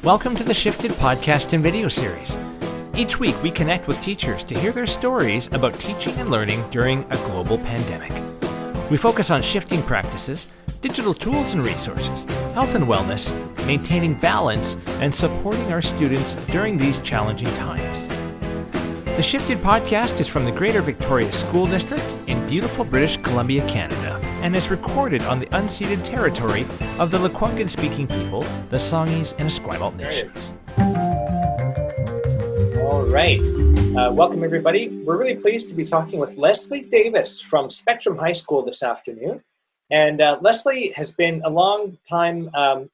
Welcome to the Shifted podcast and video series. Each week we connect with teachers to hear their stories about teaching and learning during a global pandemic. We focus on shifting practices, digital tools and resources, health and wellness, maintaining balance, and supporting our students during these challenging times. The Shifted podcast is from the Greater Victoria School District in beautiful British Columbia, Canada, and is recorded on the unceded territory of the Lekwungen-speaking people, the Songhees and Esquimalt nations. All right. Welcome, everybody. We're really pleased to be talking with Leslie Davis from Spectrum High School this afternoon. And Leslie has been a long time, a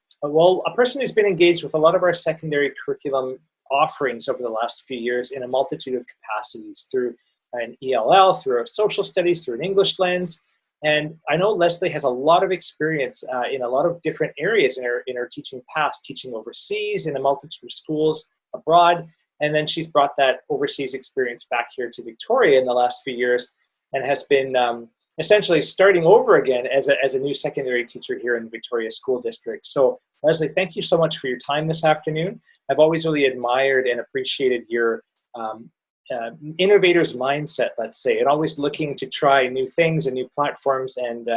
person who's been engaged with a lot of our secondary curriculum offerings over the last few years in a multitude of capacities, through an ELL, through a social studies, through an English lens. And I know Leslie has a lot of experience in a lot of different areas in her teaching past, teaching overseas in a multitude of schools abroad. And then she's brought that overseas experience back here to Victoria in the last few years and has been essentially starting over again as a new secondary teacher here in the Victoria School District. So Leslie, thank you so much for your time this afternoon. I've always really admired and appreciated your innovator's mindset, let's say, and always looking to try new things and new platforms and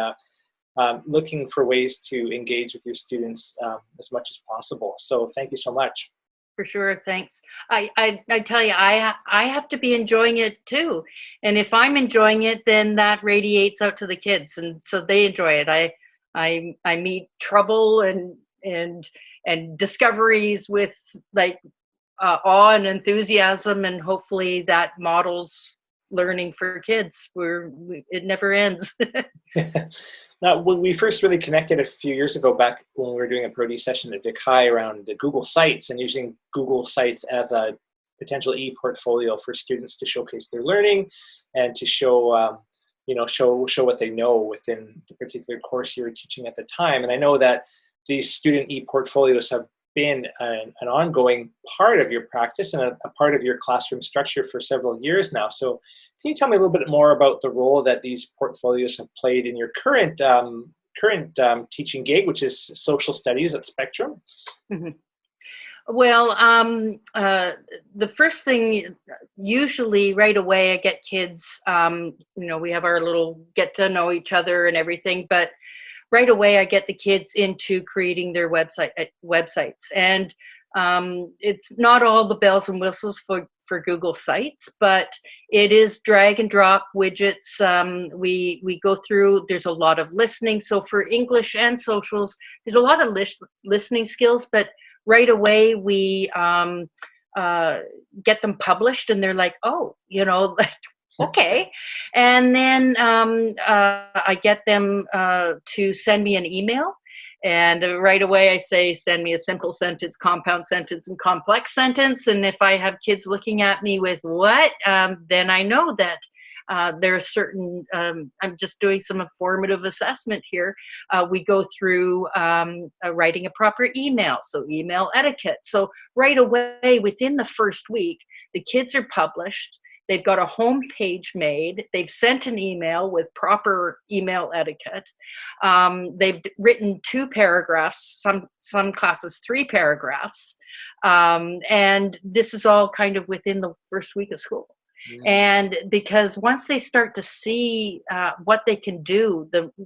looking for ways to engage with your students as much as possible. So thank you so much. For sure, thanks. I tell you, I have to be enjoying it too, and if I'm enjoying it, then that radiates out to the kids, and so they enjoy it. I meet trouble and discoveries with like awe and enthusiasm, and hopefully that models learning for kids where it never ends. Now, when we first really connected a few years ago, back when we were doing a Pro-D session at Vic High around the Google Sites and using Google Sites as a potential ePortfolio for students to showcase their learning and to show what they know within the particular course you were teaching at the time. And I know that these student ePortfolios have been an ongoing part of your practice and a part of your classroom structure for several years now. So can you tell me a little bit more about the role that these portfolios have played in your current teaching gig, which is social studies at Spectrum? Mm-hmm. Well, the first thing, usually right away, I get kids, we have our little get to know each other and everything, but right away, I get the kids into creating their websites. And it's not all the bells and whistles for Google Sites, but it is drag and drop widgets. We go through, there's a lot of listening. So for English and socials, there's a lot of listening skills, but right away we get them published and they're like, oh, okay. And then I get them to send me an email. And right away I say, send me a simple sentence, compound sentence, and complex sentence. And if I have kids looking at me with what, then I know that there are certain, I'm just doing some informative assessment here. We go through writing a proper email, so email etiquette. So right away, within the first week, the kids are published. They've got a home page made. They've sent an email with proper email etiquette. They've written 2 paragraphs, some classes 3 paragraphs. And this is all kind of within the first week of school. Yeah. And because once they start to see what they can do, the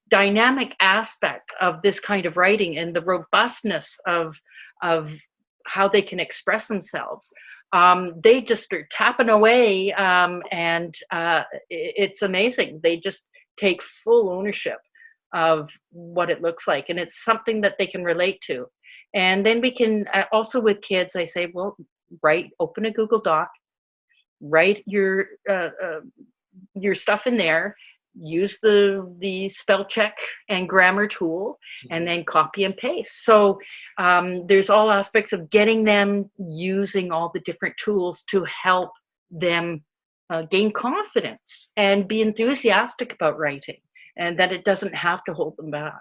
dynamic aspect of this kind of writing and the robustness of how they can express themselves, they just start tapping away, and it's amazing. They just take full ownership of what it looks like, and it's something that they can relate to. And then we can also, with kids, I say, well, open a Google Doc, write your stuff in there, use the spell check and grammar tool, and then copy and paste. So there's all aspects of getting them using all the different tools to help them gain confidence and be enthusiastic about writing, and that it doesn't have to hold them back.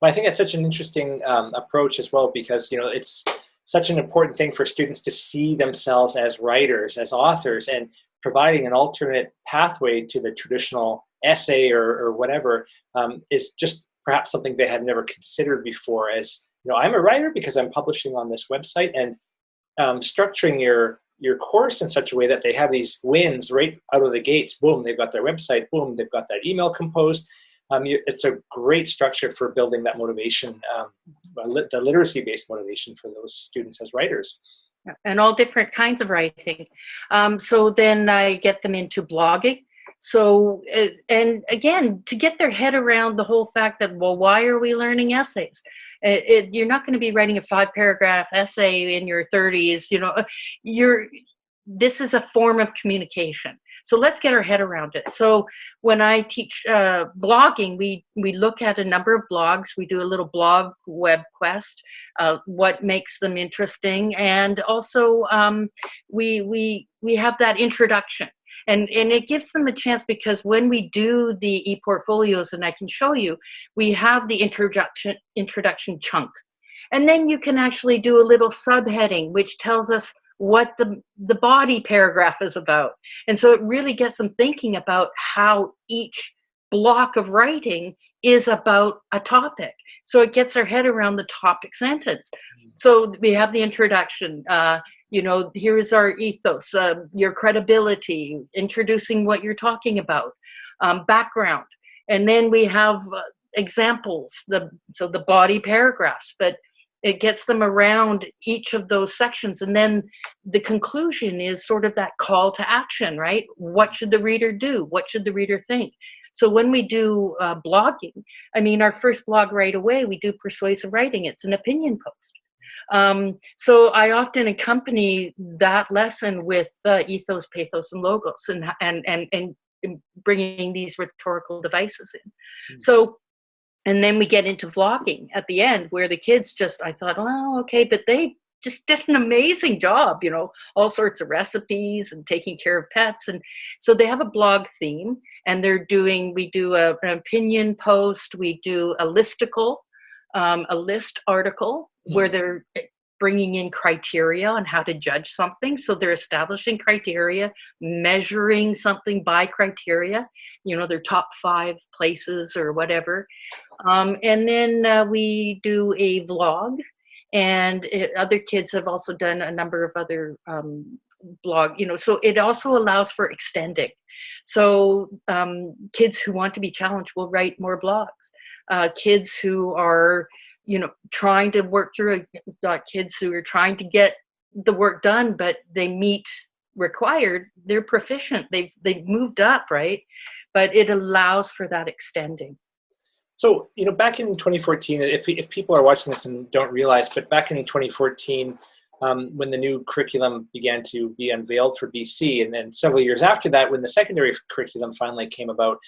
Well, I think that's such an interesting approach as well, because it's such an important thing for students to see themselves as writers, as authors, and providing an alternate pathway to the traditional essay or whatever is just perhaps something they had never considered before as, I'm a writer because I'm publishing on this website, and structuring your course in such a way that they have these wins right out of the gates. Boom, they've got their website. Boom, they've got that email composed. It's a great structure for building that motivation, the literacy-based motivation for those students as writers. And all different kinds of writing. So then I get them into blogging. So, and again, to get their head around the whole fact that, well, why are we learning essays? You're not going to be writing a 5-paragraph essay in your 30s. This is a form of communication. So let's get our head around it. So when I teach blogging, we look at a number of blogs. We do a little blog web quest, what makes them interesting, and also we have that introduction. And it gives them a chance, because when we do the ePortfolios, and I can show you, we have the introduction chunk. And then you can actually do a little subheading, which tells us what the body paragraph is about. And so it really gets them thinking about how each block of writing is about a topic. So it gets their head around the topic sentence. So we have the introduction, here is our ethos, your credibility, introducing what you're talking about, background. And then we have examples, so the body paragraphs, but it gets them around each of those sections. And then the conclusion is sort of that call to action, right? What should the reader do? What should the reader think? So when we do blogging, our first blog right away, we do persuasive writing. It's an opinion post. So I often accompany that lesson with ethos, pathos, and logos, and bringing these rhetorical devices in. Mm-hmm. So, and then we get into vlogging at the end, where the kids I thought, well, okay, but they just did an amazing job, all sorts of recipes and taking care of pets. And so they have a blog theme, and we do an opinion post, we do a listicle, a list article, where they're bringing in criteria on how to judge something. So they're establishing criteria, measuring something by criteria, their top 5 places or whatever. And then we do a vlog, and other kids have also done a number of other blog, so it also allows for extending. So kids who want to be challenged will write more blogs. Kids who are trying to work through kids who are trying to get the work done, but they meet required, they're proficient, they've moved up, right? But it allows for that extending. So, back in 2014, if people are watching this and don't realize, but back in 2014, when the new curriculum began to be unveiled for BC, and then several years after that, when the secondary curriculum finally came about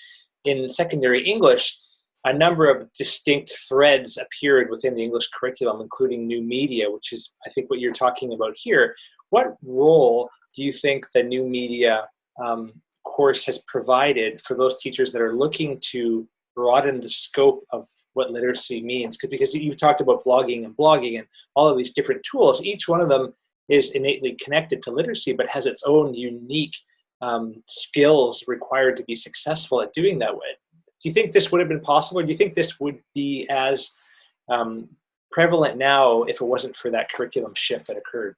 in secondary English, a number of distinct threads appeared within the English curriculum, including new media, which is, I think, what you're talking about here. What role do you think the new media course has provided for those teachers that are looking to broaden the scope of what literacy means? Because you've talked about vlogging and blogging and all of these different tools. Each one of them is innately connected to literacy, but has its own unique skills required to be successful at doing that way. Do you think this would have been possible? Or do you think this would be as prevalent now if it wasn't for that curriculum shift that occurred?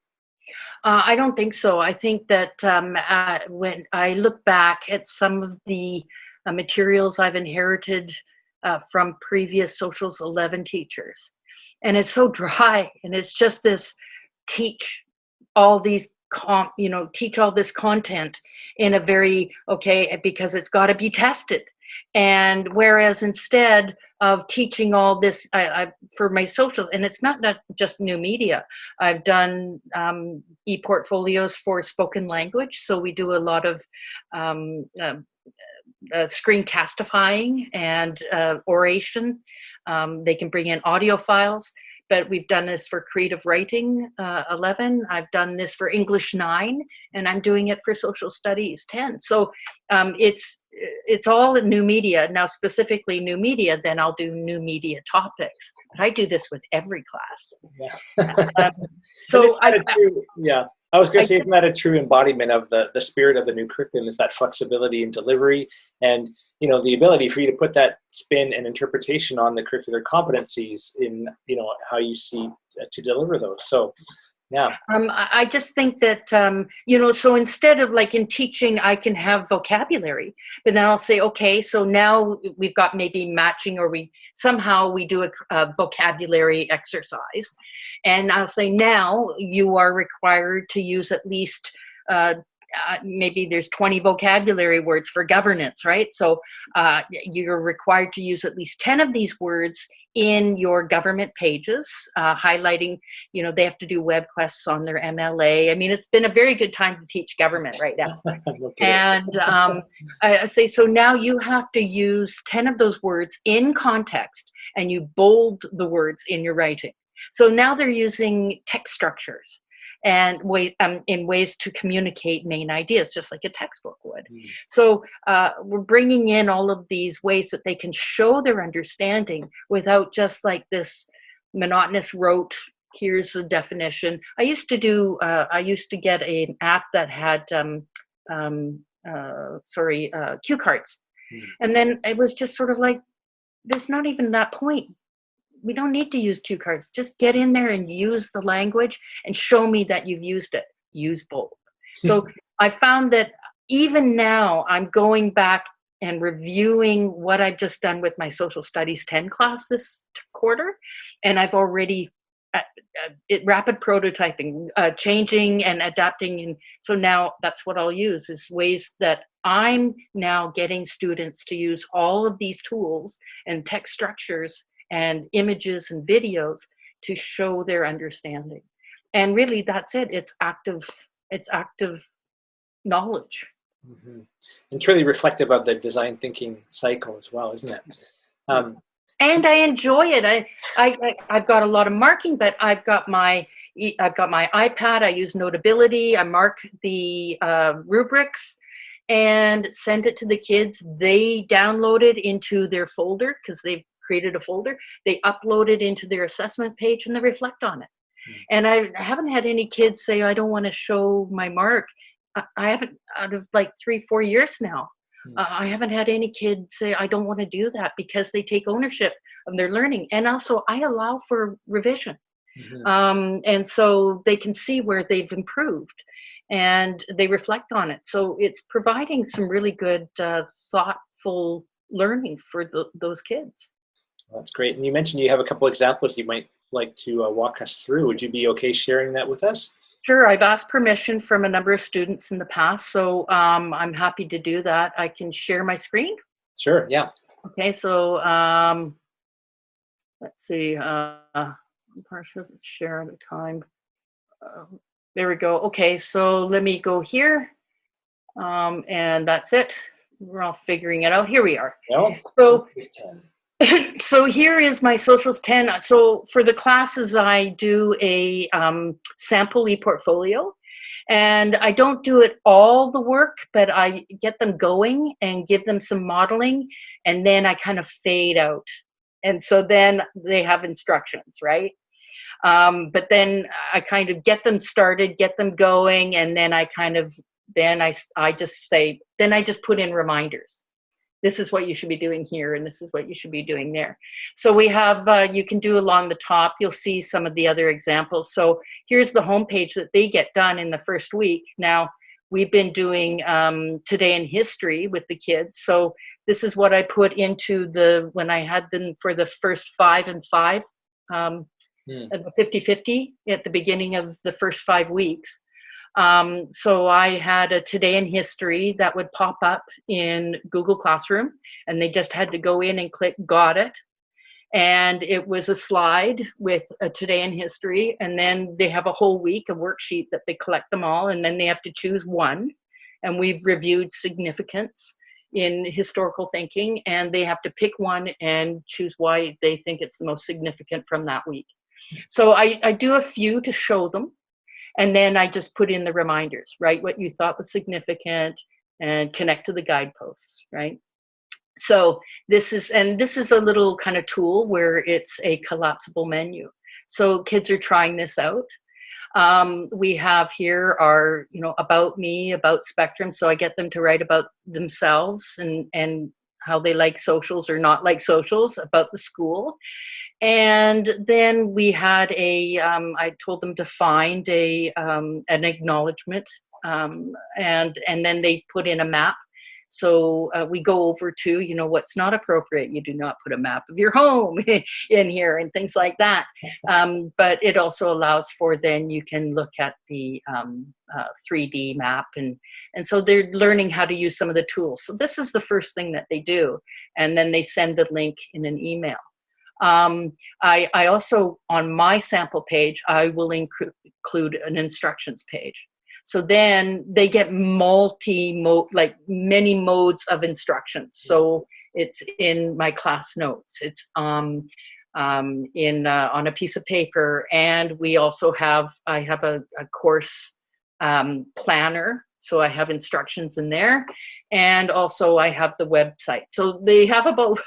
I don't think so. I think that when I look back at some of the materials I've inherited from previous Socials 11 teachers, and it's so dry, and it's just this teach all this content in a very, because it's got to be tested. And whereas instead of teaching all this, I've for my socials, and it's not just new media, I've done ePortfolios for spoken language. So we do a lot of screencastifying and oration. They can bring in audio files. But we've done this for creative writing 11. I've done this for English 9, and I'm doing it for social studies 10. So it's all in new media. Now, specifically new media, then I'll do new media topics. But I do this with every class. Yeah. So I was going I to say, just, isn't that a true embodiment of the spirit of the new curriculum? Is that flexibility in delivery, and the ability for you to put that spin and interpretation on the curricular competencies in how you see to deliver those. So yeah. I just think that, so instead of like in teaching, I can have vocabulary, but then I'll say, okay, so now we've got maybe matching, or somehow we do a vocabulary exercise. And I'll say, now you are required to use at least, maybe there's 20 vocabulary words for governance, right? So you're required to use at least 10 of these words in your government pages, highlighting, they have to do web quests on their MLA. I mean, it's been a very good time to teach government right now. And I say, so now you have to use 10 of those words in context, and you bold the words in your writing. So now they're using text structures and in ways to communicate main ideas, just like a textbook would. So we're bringing in all of these ways that they can show their understanding without just like this monotonous rote, here's the definition. I used to get an app that had cue cards. And then it was just sort of like, there's not even that point. We don't need to use cue cards. Just get in there and use the language and show me that you've used it. Use bold. So I found that even now I'm going back and reviewing what I've just done with my social studies 10 class this quarter. And I've already rapid prototyping, changing and adapting. And so now that's what I'll use, is ways that I'm now getting students to use all of these tools and text structures and images and videos to show their understanding. And really that's it. It's active knowledge. Mm-hmm. And truly reflective of the design thinking cycle as well, isn't it? And I enjoy it. I've got a lot of marking, but I've got my iPad. I use Notability. I mark the rubrics and send it to the kids. They download it into their folder because they've created a folder. They upload it into their assessment page and they reflect on it. And I haven't had any kids say, I don't want to show my mark. I haven't, out of like 3-4 years now. I haven't had any kid say, I don't want to do that, because they take ownership of their learning. And also I allow for revision. And so they can see where they've improved and they reflect on it. So it's providing some really good, thoughtful learning for those kids. That's great. And you mentioned you have a couple examples you might like to walk us through. Would you be okay sharing that with us? Sure. I've asked permission from a number of students in the past, so I'm happy to do that. I can share my screen. Sure. Yeah. Okay. So let's see. Share at a time. There we go. Okay. So let me go here. And that's it. We're all figuring it out. Here we are. No. So here is my socials 10. So for the classes, I do a sample ePortfolio, and I don't do it all the work, but I get them going and give them some modeling, and then I kind of fade out. And so then they have instructions, right? But then I kind of get them started, get them going, and then I just put in reminders. This is what you should be doing here, and this is what you should be doing there. So we have, you can do along the top, you'll see some of the other examples. So here's the homepage that they get done in the first week. Now, we've been doing Today in History with the kids. So this is what I put into when I had them for the first 5 and 5, the 50-50 at the beginning of the first 5 weeks. So I had a Today in History that would pop up in Google Classroom, and they just had to go in and click Got It. And it was a slide with a Today in History, and then they have a whole week, a worksheet that they collect them all, and then they have to choose one. And we've reviewed significance in historical thinking, and they have to pick one and choose why they think it's the most significant from that week. So I do a few to show them. And then I just put in the reminders, write what you thought was significant and connect to the guideposts, right? So this is a little kind of tool where it's a collapsible menu. So kids are trying this out. We have here our, about me, about Spectrum. So I get them to write about themselves and how they like socials or not like socials, about the school. And then we had I told them to find an acknowledgement, and then they put in a map. So we go over to, what's not appropriate. You do not put a map of your home in here and things like that. But it also allows for, then you can look at the 3D map. And so they're learning how to use some of the tools. So this is the first thing that they do. And then they send the link in an email. I also, on my sample page, I will include an instructions page. So then they get many modes of instructions. So it's in my class notes. It's on a piece of paper, and I have a course planner. So I have instructions in there, and also I have the website. So they have about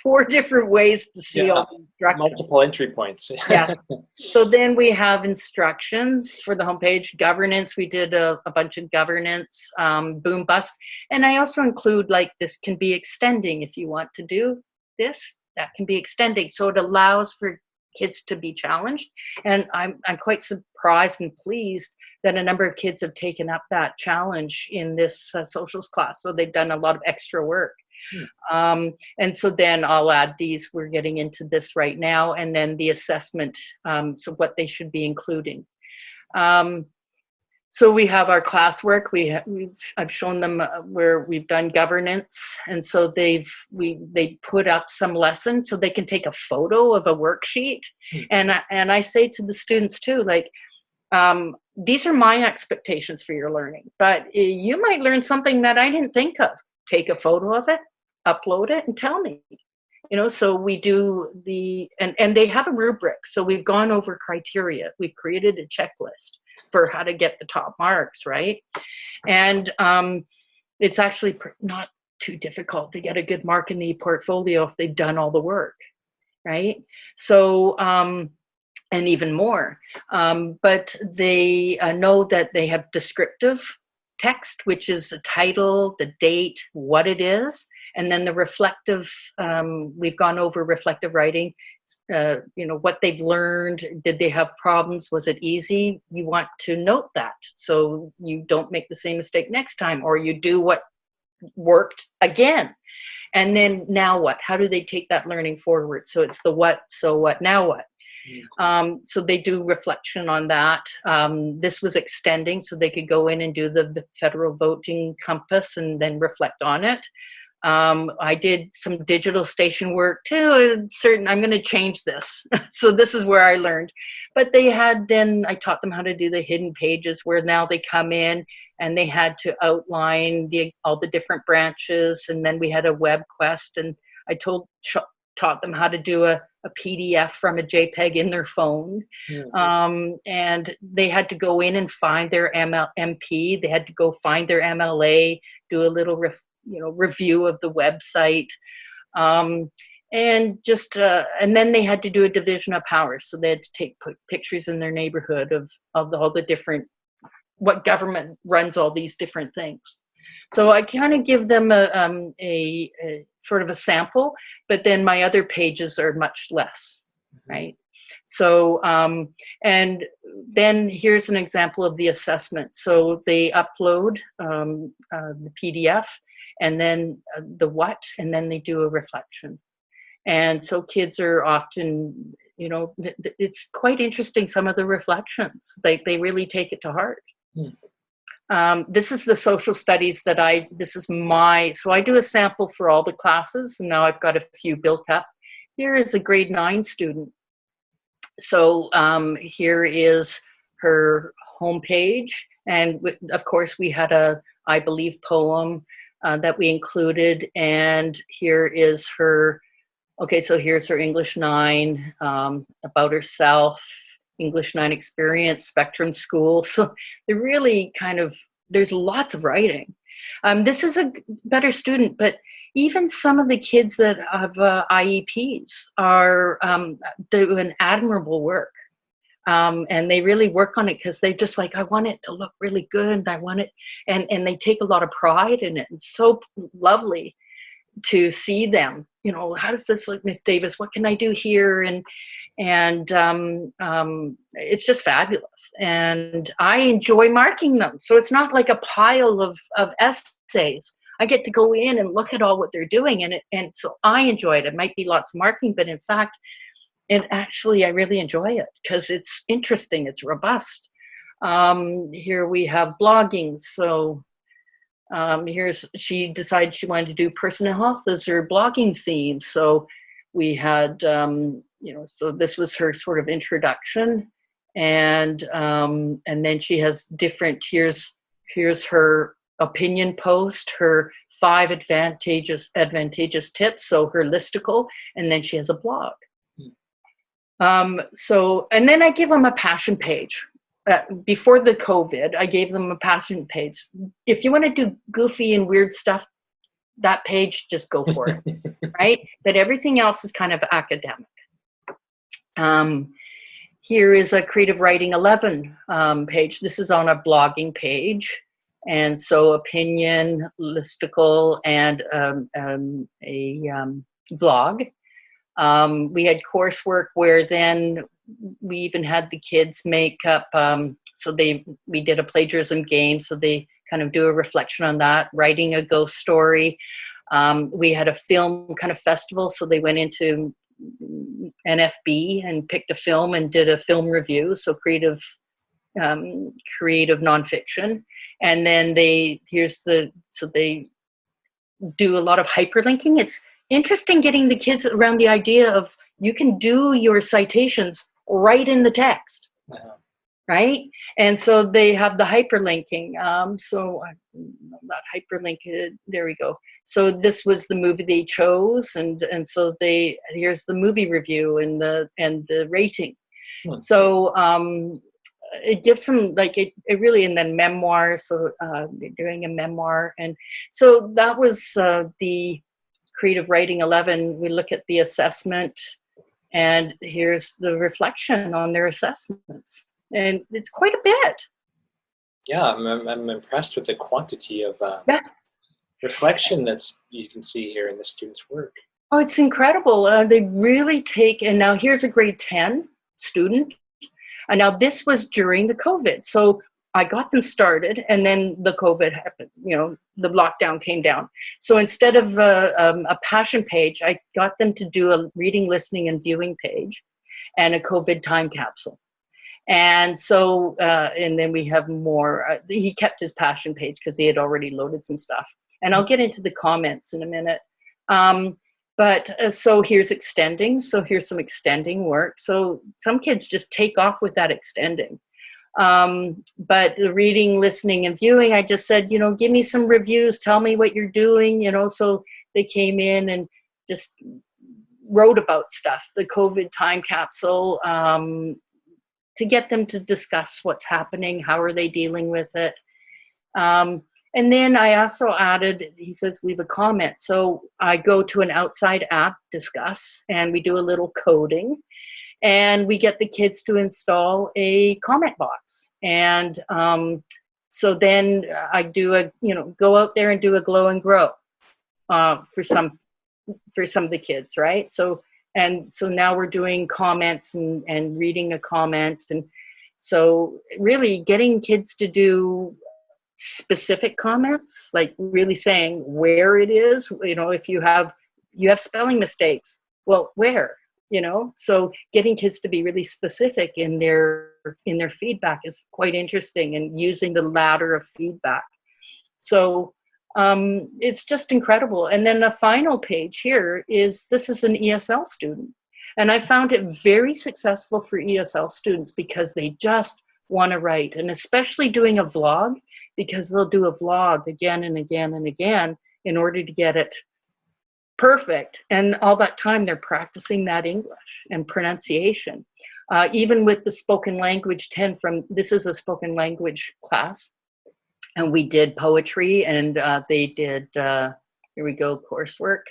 4 different ways to see all the instructions. Multiple entry points. Yes. So then we have instructions for the homepage, governance. We did a bunch of governance, boom bust. And I also include, like, this can be extending. If you want to do this, that can be extending. So it allows for kids to be challenged. And I'm quite surprised and pleased that a number of kids have taken up that challenge in this socials class. So they've done a lot of extra work. And so then I'll add these. We're getting into this right now. And then the assessment, so what they should be including. So we have our classwork. I've shown them where we've done governance, and so they put up some lessons so they can take a photo of a worksheet. And I say to the students too, like, these are my expectations for your learning, but you might learn something that I didn't think of. Take a photo of it, upload it, and tell me. So we do and they have a rubric. So we've gone over criteria. We've created a checklist for how to get the top marks, right? And it's actually not too difficult to get a good mark in the portfolio if they've done all the work, right? So, and even more. But they know that they have descriptive text, which is the title, the date, what it is, and then the reflective, we've gone over reflective writing, what they've learned. Did they have problems? Was it easy? You want to note that so you don't make the same mistake next time, or you do what worked again. And then now what? How do they take that learning forward? So it's the what, so what, now what? So they do reflection on that. This was extending, so they could go in and do the federal voting compass and then reflect on it. I did some digital station work too. I'm going to change this. So this is where I learned. But I taught them how to do the hidden pages, where now they come in and they had to outline all the different branches. And then we had a web quest, and I taught them how to do a PDF from a JPEG in their phone. And they had to go in and find their MP. They had to go find their MLA, do a little review of the website. And then they had to do a division of powers. So they had to take pictures in their neighborhood of all the different, what government runs all these different things. So I kind of give them a sort of a sample, but then my other pages are much less, right? So, and then here's an example of the assessment. So they upload the PDF, and then the what, and then they do a reflection. And so kids are often, it's quite interesting, some of the reflections. They really take it to heart. This is the social studies so I do a sample for all the classes, and now I've got a few built up. Here is a grade 9 student. So here is her homepage, and of course we had I believe, poem that we included, and here is her, so here's her English 9, about herself, English 9 experience, Spectrum School. So they're really there's lots of writing. This is a better student, but even some of the kids that have IEPs are doing admirable work. And they really work on it because they're just like, I want it to look really good. I want it. And they take a lot of pride in it. It's so lovely to see them, how does this look, Miss Davis? What can I do here? And it's just fabulous. And I enjoy marking them. So it's not like a pile of essays. I get to go in and look at all what they're doing. And so I enjoy it. It might be lots of marking, but in fact, I really enjoy it because it's interesting. It's robust. Here we have blogging. So she decided she wanted to do personal health as her blogging theme. So we had, so this was her sort of introduction. And then she has different, here's her opinion post, her 5 advantageous tips. So her listicle, and then she has a blog. And then I give them a passion page. Before the COVID, I gave them a passion page. If you want to do goofy and weird stuff, that page, just go for it, right? But everything else is kind of academic. Here is a Creative Writing 11 page. This is on a blogging page. And so opinion, listicle, and a vlog. We had coursework where then we even had the kids make up, we did a plagiarism game, so they kind of do a reflection on that, writing a ghost story. We had a film kind of festival, so they went into NFB and picked a film and did a film review, so creative nonfiction. And then they do a lot of hyperlinking. It's interesting getting the kids around the idea of you can do your citations right in the text, right? And so they have the hyperlinking. So that hyperlink, there we go. So this was the movie they chose, and so here's the movie review and the rating. So it gives them it really, and then memoir. So they're doing a memoir, and so that was the Creative Writing 11. We look at the assessment, and here's the reflection on their assessments, and it's quite a bit. Yeah, I'm impressed with the quantity of reflection that's you can see here in the students' work. Oh, it's incredible. They really take, and now here's a grade 10 student. And now this was during the COVID. So I got them started, and then the COVID happened, the lockdown came down. So instead of a passion page, I got them to do a reading, listening, and viewing page and a COVID time capsule. And so, and then we have more, he kept his passion page because he had already loaded some stuff. And I'll get into the comments in a minute. So here's extending. So here's some extending work. So some kids just take off with that extending. But the reading, listening, and viewing, I just said, give me some reviews, tell me what you're doing, so they came in and just wrote about stuff, the COVID time capsule, to get them to discuss what's happening, how are they dealing with it. And then I also added, he says, leave a comment. So I go to an outside app, discuss, and we do a little coding. And we get the kids to install a comment box. And so then I do go out there and do a glow and grow for some of the kids, right? So now we're doing comments and reading a comment. And so really getting kids to do specific comments, like really saying where it is, if you have spelling mistakes, well, where? So getting kids to be really specific in their feedback is quite interesting, and using the ladder of feedback. So it's just incredible. And then the final page here this is an ESL student. And I found it very successful for ESL students because they just want to write, and especially doing a vlog, because they'll do a vlog again and again and again in order to get it perfect. And all that time they're practicing that English and pronunciation. Even with the spoken language 10 this is a spoken language class. And we did poetry, and they did, here we go, coursework,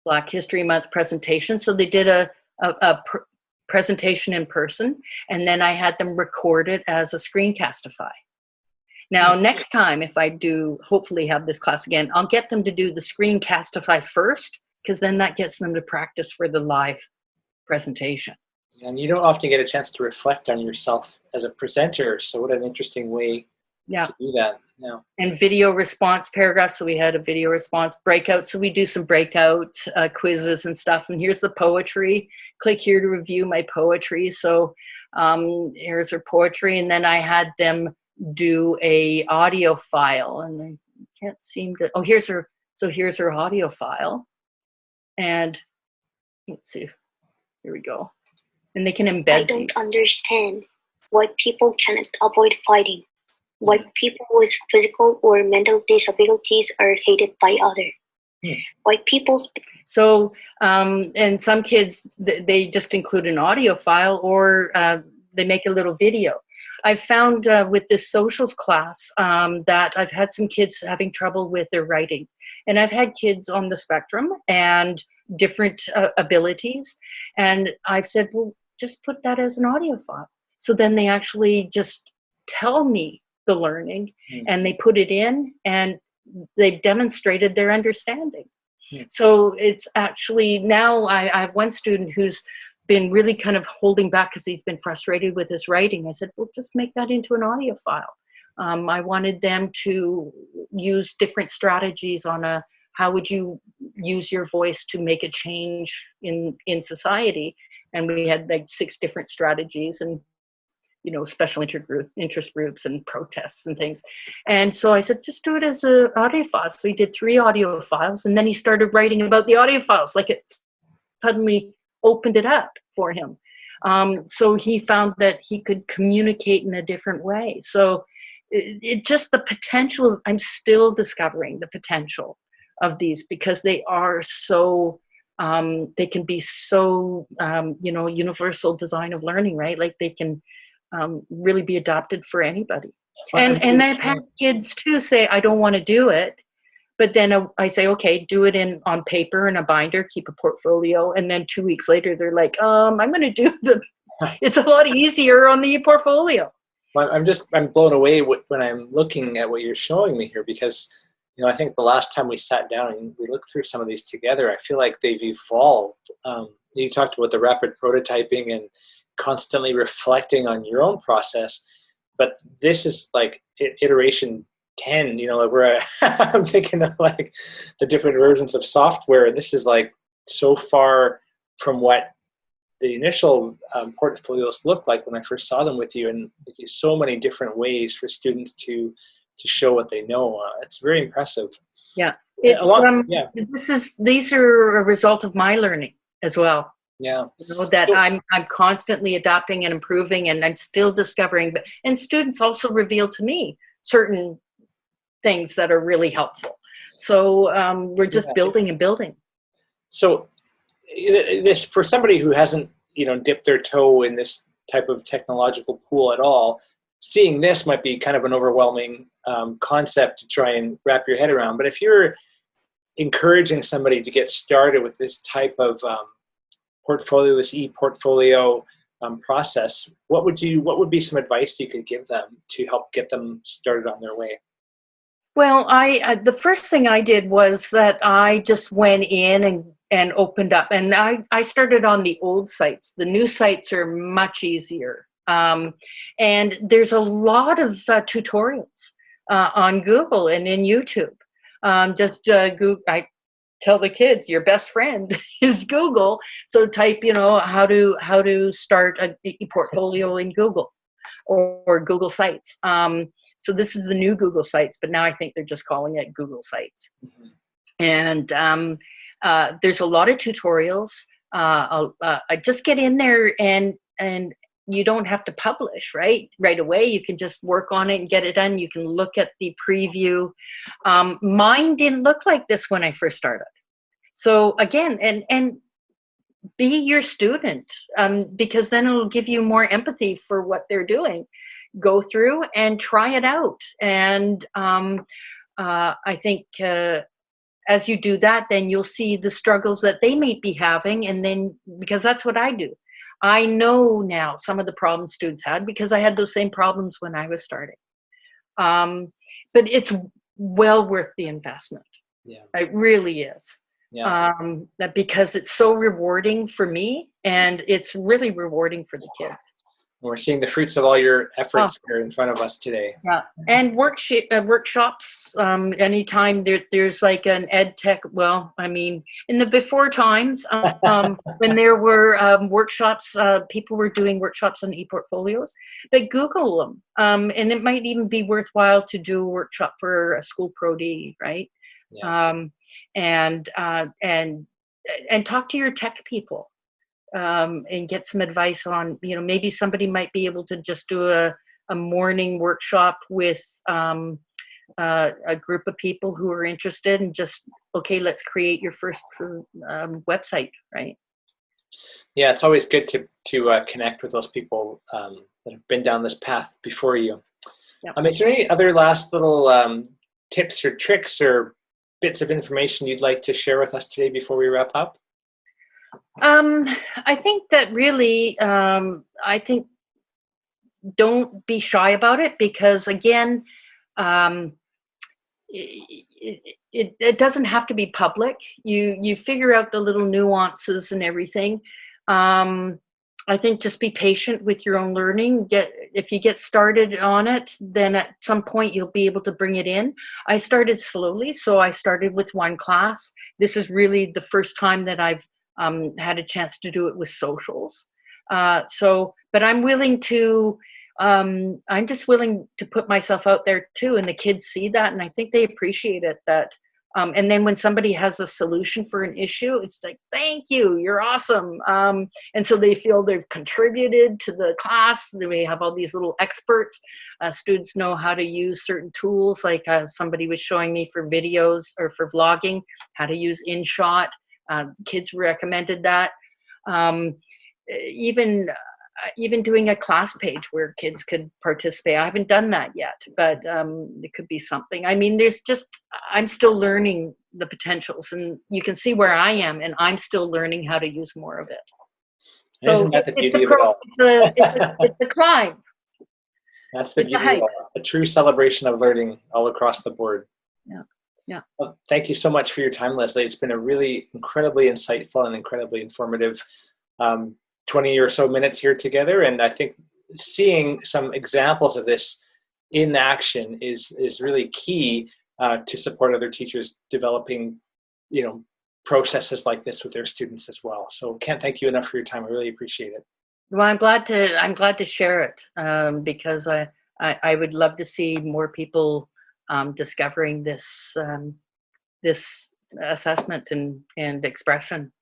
Black History Month presentation. So they did a presentation in person, and then I had them record it as a screencastify. Now, next time, if I do hopefully have this class again, I'll get them to do the screencastify first, because then that gets them to practice for the live presentation. And you don't often get a chance to reflect on yourself as a presenter, so what an interesting way to do that. Yeah. And video response paragraphs. So we had a video response breakout. So we do some breakout quizzes and stuff. And here's the poetry. Click here to review my poetry. So here's her poetry. And then I had them do a audio file. And I can't seem to, here's her. So here's her audio file. And let's see. Here we go. And they can embed I don't understand why people cannot avoid fighting. Why people with physical or mental disabilities are hated by others. Why people... So, and some kids, they just include an audio file, or they make a little video. I've found with this socials class that I've had some kids having trouble with their writing. And I've had kids on the spectrum and different abilities. And I've said, well, just put that as an audio file. So then they actually just tell me the learning, and they put it in, and they've demonstrated their understanding. So it's actually, now I have one student who's been really kind of holding back because he's been frustrated with his writing. I said, well, just make that into an audio file. I wanted them to use different strategies on how would you use your voice to make a change in society. And we had like 6 different strategies, and special interest groups and protests and things. And so I said, just do it as an audio file. So he did 3 audio files, and then he started writing about the audio files. Like, it suddenly opened it up for him. So he found that he could communicate in a different way. So it just, the potential, I'm still discovering the potential of these, because they are so, they can be so, universal design of learning, right? Like, they can really be adopted for anybody. And I've had kids too say, I don't want to do it. But then I say, okay, do it on paper in a binder, keep a portfolio. And then 2 weeks later, they're like, I'm going to do it's a lot easier on the ePortfolio. Well, I'm blown away when I'm looking at what you're showing me here, because, I think the last time we sat down and we looked through some of these together, I feel like they've evolved. You talked about the rapid prototyping and constantly reflecting on your own process, but this is like iteration 10, where I'm thinking of like the different versions of software. This is like so far from what the initial portfolios looked like when I first saw them with you, and so many different ways for students to show what they know. It's very impressive. Yeah, these are a result of my learning as well. Yeah, that I'm constantly adapting and improving, and I'm still discovering. And students also reveal to me certain things that are really helpful. So we're just building and building. So this, for somebody who hasn't dipped their toe in this type of technological pool at all, seeing this might be kind of an overwhelming concept to try and wrap your head around. But if you're encouraging somebody to get started with this type of portfolio, this ePortfolio process, what would be some advice you could give them to help get them started on their way? Well, the first thing I did was that I just went in and opened up, and I started on the old sites. The new sites are much easier, and there's a lot of tutorials on Google and in YouTube. Google. I tell the kids, your best friend is Google. So type, how to start a ePortfolio in Google or Google Sites. So this is the new Google Sites, but now I think they're just calling it Google Sites. Mm-hmm. And there's a lot of tutorials. Just get in there, and you don't have to publish right away. You can just work on it and get it done. You can look at the preview. Mine didn't look like this when I first started. So again, and be your student, because then it'll give you more empathy for what they're doing. Go through and try it out. And I think as you do that, then you'll see the struggles that they may be having. And then, because that's what I do, I know now some of the problems students had because I had those same problems when I was starting. But it's well worth the investment. Yeah. It really is. Yeah. Because it's so rewarding for me, and it's really rewarding for the kids. We're seeing the fruits of all your efforts here in front of us today. Yeah, and workshops. Anytime there's like an ed tech. Well, I mean, in the before times, when there were workshops, people were doing workshops on ePortfolios. But Google them, and it might even be worthwhile to do a workshop for a school pro-D, right? Yeah. And talk to your tech people. And get some advice on, maybe somebody might be able to just do a morning workshop with a group of people who are interested, and just, okay, let's create your first website, right? Yeah, it's always good to connect with those people that have been down this path before you. Yep. Is there any other last little tips or tricks or bits of information you'd like to share with us today before we wrap up? I think that really, don't be shy about it, because again, it doesn't have to be public. You figure out the little nuances and everything. I think just be patient with your own learning. If you get started on it, then at some point you'll be able to bring it in. I started slowly, so I started with one class. This is really the first time that I've had a chance to do it with socials. But I'm willing to, I'm just willing to put myself out there too, and the kids see that, and I think they appreciate it. And then when somebody has a solution for an issue, it's like, thank you, you're awesome. And so they feel they've contributed to the class. We have all these little experts. Students know how to use certain tools, like somebody was showing me for videos or for vlogging, how to use InShot. Kids recommended that. Even doing a class page where kids could participate. I haven't done that yet, but it could be something. I mean, I'm still learning the potentials, and you can see where I am, and I'm still learning how to use more of it. Isn't that the beauty of it all? It's a climb. That's the beauty of it all. A true celebration of learning all across the board. Yeah. Yeah. Well, thank you so much for your time, Leslie. It's been a really incredibly insightful and incredibly informative 20 or so minutes here together. And I think seeing some examples of this in action is really key to support other teachers developing, processes like this with their students as well. So can't thank you enough for your time. I really appreciate it. Well, I'm glad to share it, because I would love to see more people discovering this assessment and expression.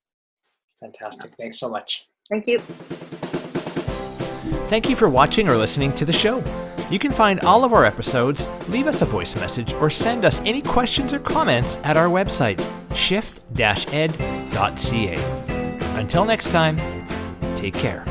Fantastic. Thanks so much. Thank you. Thank you for watching or listening to the show. You can find all of our episodes, leave us a voice message, or send us any questions or comments at our website, shift-ed.ca. Until next time, take care.